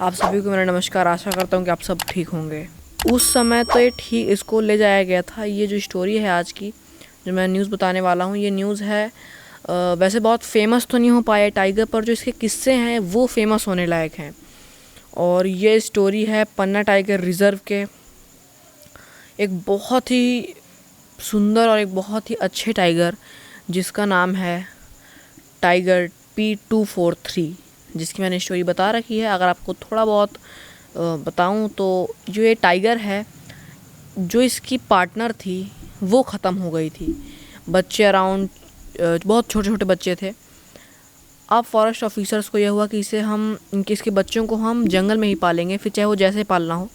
आप सभी को मेरा नमस्कार। आशा करता हूँ कि आप सब ठीक होंगे। उस समय तो ये ठीक इसको ले जाया गया था। ये जो स्टोरी है आज की, जो मैं न्यूज़ बताने वाला हूँ, ये न्यूज़ है वैसे बहुत फेमस तो नहीं हो पाया टाइगर, पर जो इसके किस्से हैं वो फेमस होने लायक हैं। और ये स्टोरी है पन्ना टाइगर रिज़र्व के एक बहुत ही सुंदर और एक बहुत ही अच्छे टाइगर, जिसका नाम है टाइगर P243, जिसकी मैंने स्टोरी बता रखी है। अगर आपको थोड़ा बहुत बताऊं तो जो ये टाइगर है, जो इसकी पार्टनर थी वो ख़त्म हो गई थी। बच्चे अराउंड बहुत छोटे छोटे बच्चे थे। अब फॉरेस्ट ऑफिसर्स को यह हुआ कि इसके बच्चों को हम जंगल में ही पालेंगे, फिर चाहे वो जैसे पालना हो,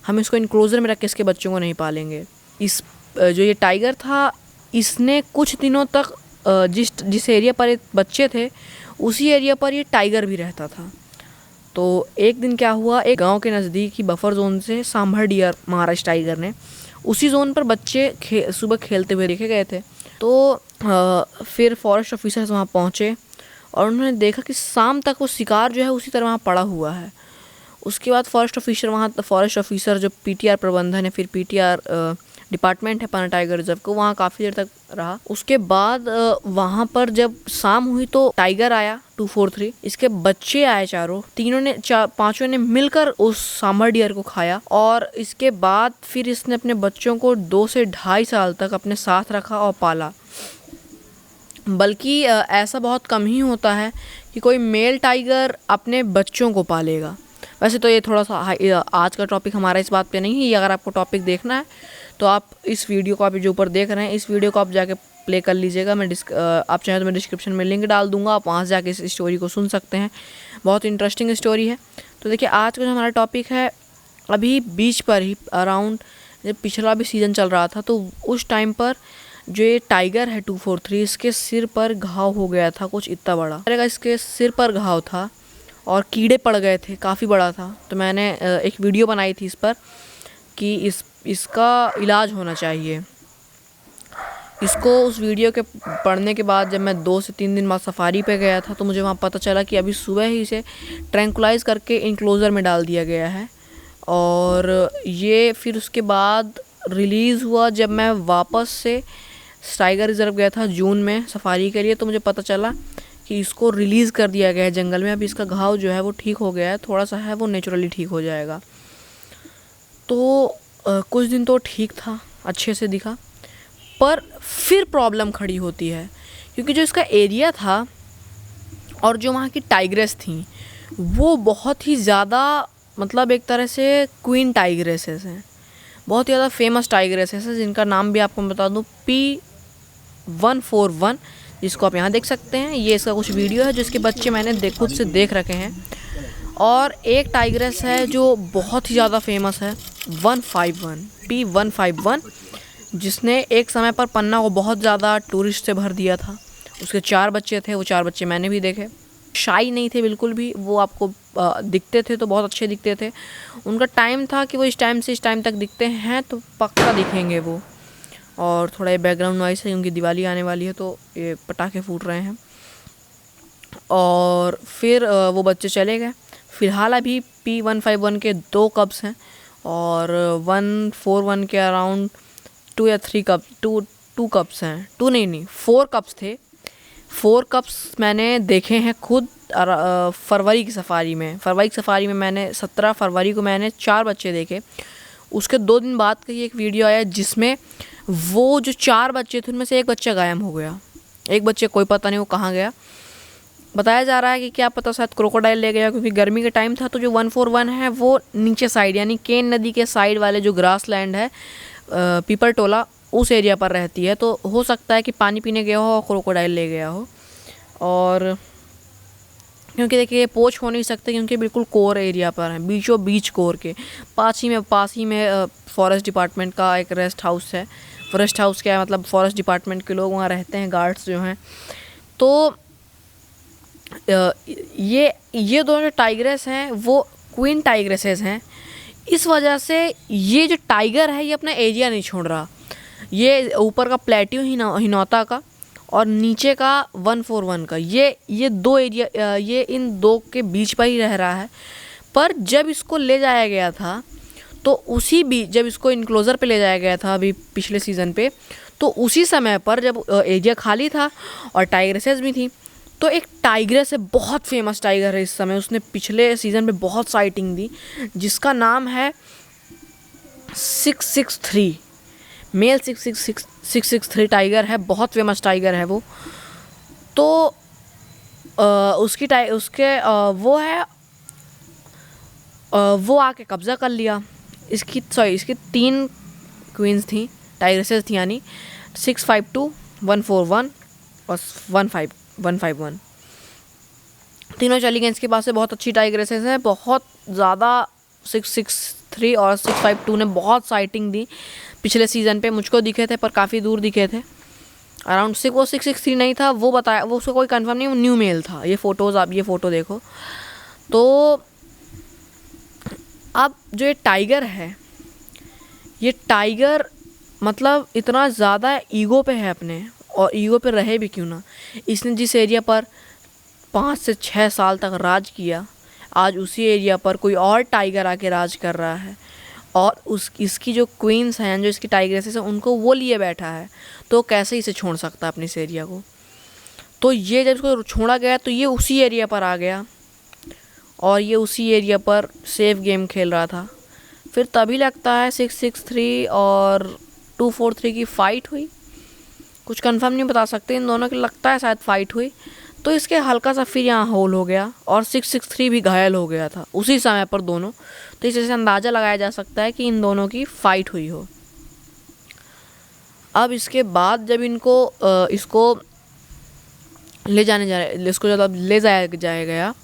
हम इसको इनक्लोजर में रख के इसके बच्चों को नहीं पालेंगे। जो ये टाइगर था, इसने कुछ दिनों तक जिस एरिया पर ये बच्चे थे उसी एरिया पर ये टाइगर भी रहता था। तो एक दिन क्या हुआ, एक गांव के नज़दीक ही बफर जोन से सांभर डियर मारा इस टाइगर ने। उसी जोन पर बच्चे सुबह खेलते हुए देखे गए थे। तो फिर फॉरेस्ट ऑफिसर्स वहाँ पहुँचे और उन्होंने देखा कि शाम तक वो शिकार जो है उसी तरह वहाँ पड़ा हुआ है। उसके बाद फॉरेस्ट ऑफिसर जो PTR प्रबंधन है, फिर PTR डिपार्टमेंट है पन्ना टाइगर रिजर्व को, वहाँ काफ़ी देर तक रहा। उसके बाद वहाँ पर जब शाम हुई तो टाइगर आया 243, इसके बच्चे आए पांचों ने मिलकर उस सांभर डियर को खाया। और इसके बाद फिर इसने अपने बच्चों को 2 से 2.5 साल तक अपने साथ रखा और पाला। बल्कि ऐसा बहुत कम ही होता है कि कोई मेल टाइगर अपने बच्चों को पालेगा। वैसे तो ये थोड़ा सा आज का टॉपिक हमारा इस बात पे नहीं है। ये अगर आपको टॉपिक देखना है तो आप इस वीडियो को, आप जो ऊपर देख रहे हैं, इस वीडियो को आप जाके प्ले कर लीजिएगा। आप चाहें तो मैं डिस्क्रिप्शन में लिंक डाल दूंगा, आप वहाँ से जाके इस स्टोरी को सुन सकते हैं। बहुत इंटरेस्टिंग स्टोरी है। तो देखिए, आज का जो हमारा टॉपिक है, अभी बीच पर ही अराउंड जब पिछला भी सीज़न चल रहा था, तो उस टाइम पर जो ये टाइगर है 243, इसके सिर पर घाव हो गया था कुछ इतना बड़ा। इसके सिर पर घाव था और कीड़े पड़ गए थे, काफ़ी बड़ा था। तो मैंने एक वीडियो बनाई थी इस पर कि इसका इलाज होना चाहिए। इसको उस वीडियो के पढ़ने के बाद जब मैं 2 से 3 दिन बाद सफारी पे गया था, तो मुझे वहाँ पता चला कि अभी सुबह ही इसे ट्रैंकुलाइज करके इनक्लोज़र में डाल दिया गया है। और ये फिर उसके बाद रिलीज़ हुआ। जब मैं वापस से टाइगर रिजर्व गया था जून में सफारी के लिए, तो मुझे पता चला कि इसको रिलीज़ कर दिया गया है जंगल में। अभी इसका घाव जो है वो ठीक हो गया है, थोड़ा सा है, वो नेचुरली ठीक हो जाएगा। तो कुछ दिन तो ठीक था, अच्छे से दिखा, पर फिर प्रॉब्लम खड़ी होती है, क्योंकि जो इसका एरिया था और जो वहाँ की टाइग्रेस थी वो बहुत ही ज़्यादा, मतलब एक तरह से क्वीन टाइग्रेसेस हैं, बहुत ही ज़्यादा फेमस टाइग्रेसेस हैं, जिनका नाम भी आपको बता दूँ, P141, जिसको आप यहाँ देख सकते हैं। ये इसका कुछ वीडियो है जिसके बच्चे मैंने खुद से देख रखे हैं। और एक टाइग्रेस है जो बहुत ही ज़्यादा फेमस है, P151, जिसने एक समय पर पन्ना को बहुत ज़्यादा टूरिस्ट से भर दिया था। उसके 4 बच्चे थे, वो 4 बच्चे मैंने भी देखे। शाई नहीं थे बिल्कुल भी, वो आपको दिखते थे तो बहुत अच्छे दिखते थे। उनका टाइम था कि वो इस टाइम से इस टाइम तक दिखते हैं तो पक्का दिखेंगे वो। और थोड़ा ये बैकग्राउंड नॉइस है क्योंकि दिवाली आने वाली है, तो ये पटाखे फूट रहे हैं। और फिर वो बच्चे चले गए। फ़िलहाल अभी P151 के 2 कप्स हैं और 141 के अराउंड 2 या 3 कप 2 कप्स हैं। 2 नहीं 4 कप्स थे। 4 कप्स मैंने देखे हैं खुद फरवरी की सफारी में। मैंने 17 फरवरी को मैंने 4 बच्चे देखे। उसके 2 दिन बाद का एक वीडियो आया जिसमें वो जो 4 बच्चे थे उनमें से एक बच्चा गायब हो गया। एक बच्चे कोई पता नहीं वो कहाँ गया। बताया जा रहा है कि क्या पता शायद क्रोकोडाइल ले गया, क्योंकि गर्मी का टाइम था। तो जो 141 है वो नीचे साइड, यानी केन नदी के साइड वाले जो ग्रास लैंड है, पीपल टोला, उस एरिया पर रहती है। तो हो सकता है कि पानी पीने गया हो और क्रोकोडाइल ले गया हो। और क्योंकि देखिए ये पोच हो नहीं सकते, क्योंकि बिल्कुल कोर एरिया पर है, बीचों बीच कोर के पास ही में फॉरेस्ट डिपार्टमेंट का एक रेस्ट हाउस है। रेस्ट हाउस क्या है, मतलब फॉरेस्ट डिपार्टमेंट के लोग वहाँ रहते हैं, गार्ड्स जो हैं। तो ये दोनों जो टाइग्रेस हैं वो क्वीन टाइग्रेसेस हैं। इस वजह से ये जो टाइगर है ये अपना एरिया नहीं छोड़ रहा। ये ऊपर का प्लेट्यू हिनौता का और नीचे का 141 का, ये 2 एरिया, ये इन 2 के बीच पर ही रह रहा है। पर जब इसको ले जाया गया था तो उसी बीच जब इसको इनक्लोज़र पे ले जाया गया था अभी पिछले सीज़न पे, तो उसी समय पर जब एरिया खाली था और टाइग्रेसेस भी थी, तो एक टाइग्रेस है, बहुत फेमस टाइगर है इस समय, उसने पिछले सीज़न पे बहुत साइटिंग दी, जिसका नाम है 663, मेल 663 टाइगर है, बहुत फेमस टाइगर है वो। तो वो है वो आके कब्ज़ा कर लिया। इसकी 3 क्वींस थी, टाइग्रेसेस थी, यानी 652, 141 और 151। तीनों चली गई इसके पास से। बहुत अच्छी टाइग्रेसेस हैं, बहुत ज़्यादा। 663 और 652 ने बहुत साइटिंग दी पिछले सीज़न पे, मुझको दिखे थे पर काफ़ी दूर दिखे थे अराउंड। वो 663 नहीं था, वो बताया, वो उसका कोई कंफर्म नहीं, वो न्यू मेल था। ये फ़ोटोज़, आप ये फ़ोटो देखो। तो अब जो ये टाइगर है, ये टाइगर मतलब इतना ज़्यादा ईगो पे है अपने, और ईगो पे रहे भी क्यों ना। इसने जिस एरिया पर 5 से 6 साल तक राज किया, आज उसी एरिया पर कोई और टाइगर आके राज कर रहा है, और इसकी जो क्वींस हैं, जो इसकी टाइग्रेसेस हैं, उनको वो लिए बैठा है, तो कैसे इसे छोड़ सकता है अपने इस एरिया को। तो ये जब इसको छोड़ा गया तो ये उसी एरिया पर आ गया, और ये उसी एरिया पर सेफ गेम खेल रहा था। फिर तभी लगता है 663 और 243 की फ़ाइट हुई, कुछ कंफर्म नहीं बता सकते इन दोनों की, लगता है शायद फ़ाइट हुई। तो इसके हल्का सा फिर यहाँ होल हो गया, और 663 भी घायल हो गया था उसी समय पर दोनों। तो इससे अंदाज़ा लगाया जा सकता है कि इन दोनों की फ़ाइट हुई हो। अब इसके बाद जब इसको ले जाया गया,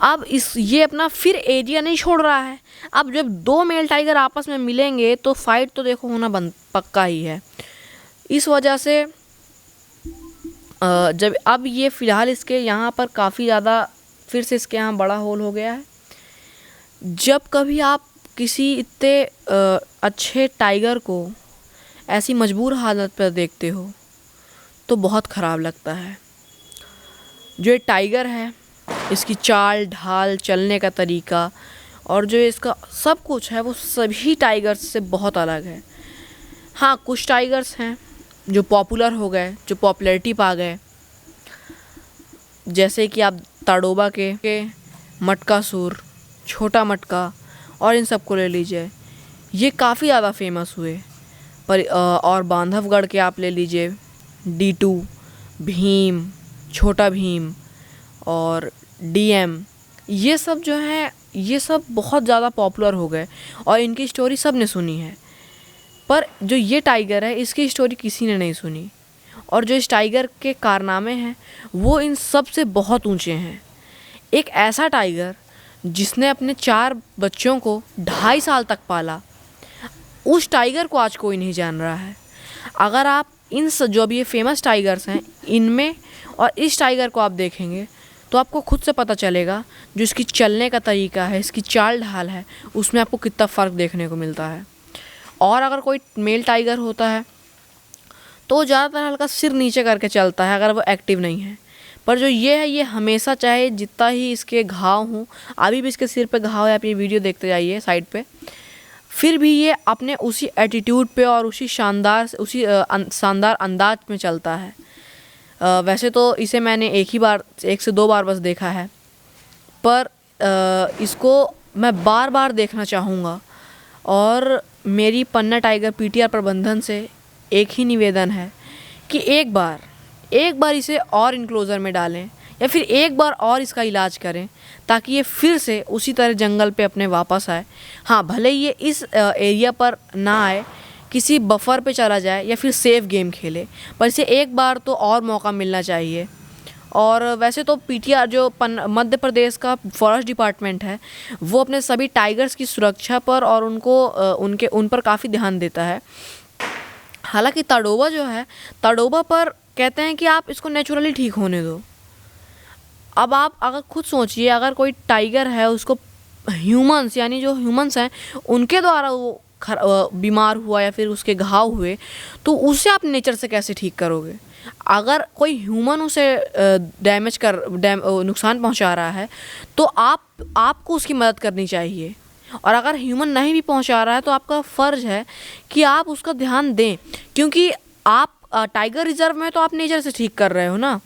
अब ये अपना फिर एरिया नहीं छोड़ रहा है। अब जब 2 मेल टाइगर आपस में मिलेंगे तो फाइट तो देखो होना पक्का ही है। इस वजह से जब अब ये फ़िलहाल इसके यहाँ पर काफ़ी ज़्यादा फिर से इसके यहाँ बड़ा होल हो गया है। जब कभी आप किसी इतने अच्छे टाइगर को ऐसी मजबूर हालत पर देखते हो तो बहुत ख़राब लगता है। जो ये टाइगर है, इसकी चाल ढाल, चलने का तरीका और जो इसका सब कुछ है, वो सभी टाइगर्स से बहुत अलग है। हाँ, कुछ टाइगर्स हैं जो पॉपुलर हो गए, जो पॉपुलैरिटी पा गए, जैसे कि आप ताडोबा के मटकासूर, छोटा मटका और इन सब को ले लीजिए, ये काफ़ी ज़्यादा फेमस हुए। पर और बांधवगढ़ के आप ले लीजिए, D2, भीम, छोटा भीम और DM, ये सब जो हैं, ये सब बहुत ज़्यादा पॉपुलर हो गए और इनकी स्टोरी सब ने सुनी है। पर जो ये टाइगर है, इसकी स्टोरी किसी ने नहीं सुनी, और जो इस टाइगर के कारनामे हैं वो इन सब से बहुत ऊंचे हैं। एक ऐसा टाइगर जिसने अपने 4 बच्चों को 2.5 साल तक पाला, उस टाइगर को आज कोई नहीं जान रहा है। अगर आप जो अभी ये फेमस टाइगर्स हैं, इनमें और इस टाइगर को आप देखेंगे तो आपको खुद से पता चलेगा, जो इसकी चलने का तरीका है, इसकी चाल ढाल है, उसमें आपको कितना फ़र्क देखने को मिलता है। और अगर कोई मेल टाइगर होता है तो ज़्यादातर हल्का सिर नीचे करके चलता है अगर वो एक्टिव नहीं है। पर जो ये है, ये हमेशा, चाहे जितना ही इसके घाव हों, अभी भी इसके सिर पे घाव है, आप ये वीडियो देखते जाइए साइड पे, फिर भी ये अपने उसी एटीट्यूड पे और उसी शानदार अंदाज में चलता है। वैसे तो इसे मैंने 1 से 2 बार बस देखा है, पर इसको मैं बार बार देखना चाहूँगा। और मेरी पन्ना टाइगर PTR प्रबंधन से एक ही निवेदन है कि एक बार इसे और इनक्लोज़र में डालें, या फिर एक बार और इसका इलाज करें, ताकि ये फिर से उसी तरह जंगल पे अपने वापस आए। हाँ, भले ये इस एरिया पर ना आए, किसी बफर पे चला जाए या फिर सेफ गेम खेले, पर इसे एक बार तो और मौका मिलना चाहिए। और वैसे तो PTR जो मध्य प्रदेश का फॉरेस्ट डिपार्टमेंट है, वो अपने सभी टाइगर्स की सुरक्षा पर और उन पर काफ़ी ध्यान देता है। हालांकि ताडोबा जो है, ताडोबा पर कहते हैं कि आप इसको नेचुरली ठीक होने दो। अब आप अगर खुद सोचिए, अगर कोई टाइगर है, उसको ह्यूमंस, यानी जो ह्यूमंस हैं, उनके द्वारा वो बीमार हुआ या फिर उसके घाव हुए, तो उसे आप नेचर से कैसे ठीक करोगे? अगर कोई ह्यूमन उसे नुकसान पहुंचा रहा है तो आपको उसकी मदद करनी चाहिए। और अगर ह्यूमन नहीं भी पहुंचा रहा है तो आपका फ़र्ज़ है कि आप उसका ध्यान दें, क्योंकि आप टाइगर रिजर्व में तो आप नेचर से ठीक कर रहे हो ना,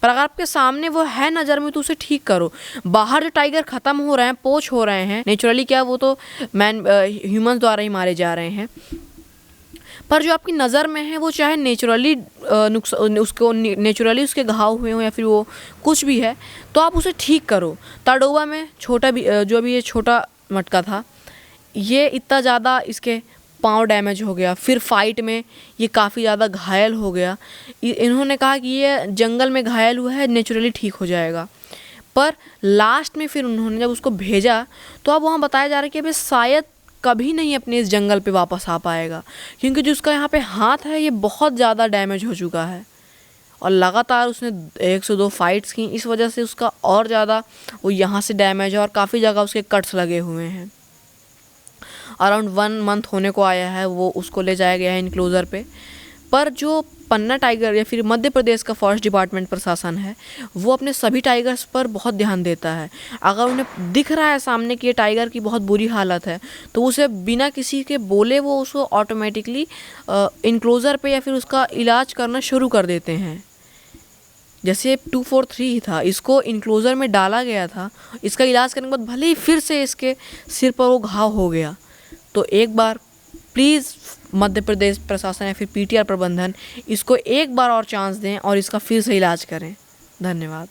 पर अगर आपके सामने वो है नज़र में तो उसे ठीक करो। बाहर जो टाइगर ख़त्म हो रहे हैं, पोच हो रहे हैं नेचुरली, क्या वो तो ह्यूमन द्वारा ही मारे जा रहे हैं, पर जो आपकी नज़र में है वो चाहे नेचुरली उसको नेचुरली उसके घाव हुए हों या फिर वो कुछ भी है, तो आप उसे ठीक करो। ताडोबा में छोटा भी जो अभी ये छोटा मटका था, ये इतना ज़्यादा इसके पाँव डैमेज हो गया, फिर फाइट में ये काफ़ी ज़्यादा घायल हो गया। इन्होंने कहा कि ये जंगल में घायल हुआ है, नेचुरली ठीक हो जाएगा, पर लास्ट में फिर उन्होंने जब उसको भेजा तो अब वहाँ बताया जा रहा है कि अभी शायद कभी नहीं अपने इस जंगल पे वापस आ पाएगा, क्योंकि जो उसका यहाँ पे हाथ है ये बहुत ज़्यादा डैमेज हो चुका है और लगातार उसने 102 फाइट्स की, इस वजह से उसका और ज़्यादा वो यहाँ से डैमेज है और काफ़ी जगह उसके कट्स लगे हुए हैं। अराउंड 1 मंथ होने को आया है, वो उसको ले जाया गया है इनक्लोज़र पे। पर जो पन्ना टाइगर या फिर मध्य प्रदेश का फॉरेस्ट डिपार्टमेंट प्रशासन है, वो अपने सभी टाइगर्स पर बहुत ध्यान देता है। अगर उन्हें दिख रहा है सामने कि ये टाइगर की बहुत बुरी हालत है, तो उसे बिना किसी के बोले वो उसको ऑटोमेटिकली इनक्लोज़र पे या फिर उसका इलाज करना शुरू कर देते हैं। जैसे 243 ही था, इसको इनक्लोज़र में डाला गया था, इसका इलाज करने के बाद भले ही फिर से इसके सिर पर वो घाव हो गया। तो एक बार प्लीज़ मध्य प्रदेश प्रशासन या फिर पीटीआर प्रबंधन इसको एक बार और चांस दें और इसका फिर से इलाज करें। धन्यवाद।